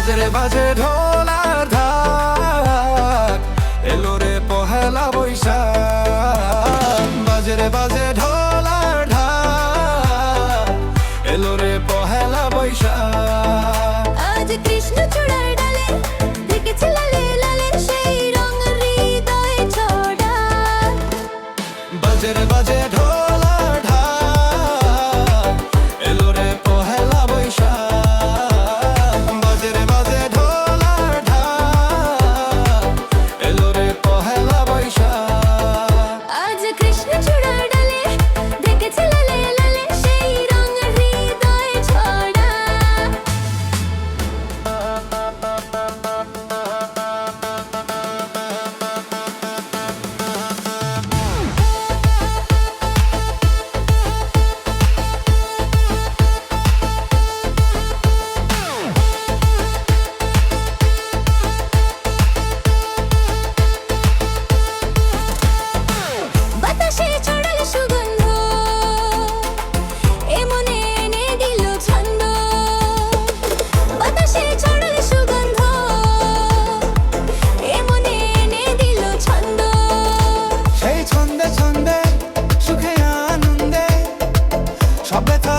বাজে বাজে ঢোল আর ঢাক, এলো রে পহেলা বৈশাখ। বাজে রে বাজে ঢোল আর ঢাক, এলো রে পহেলা বৈশাখ। আজ কৃষ্ণচূড়ার ডালে দেখেছি লালে লালে সেই রং হৃদয়ে ছড়ায়। বাজে রে বাজে ঢোল আর ঢাক, এলো রে পহেলা বৈশাখ। বাজে রে বাজে ঢোল আর ঢাক, এলো রে পহেলা বৈশাখ। আজ কৃষ্ণচূড়ার ডালে দেখেছি লালে লালে সেই রং হৃদয়ে ছড়ায়। বাতাসে ছড়ালো সুগন্ধ, এ মনে এনে দিল ছন্দ। বাতাসে ছড়ালো সুগন্ধ, এ মনে এনে দিল ছন্দ। সেই ছন্দে ছন্দে সুখে আনন্দে সব ব্যথা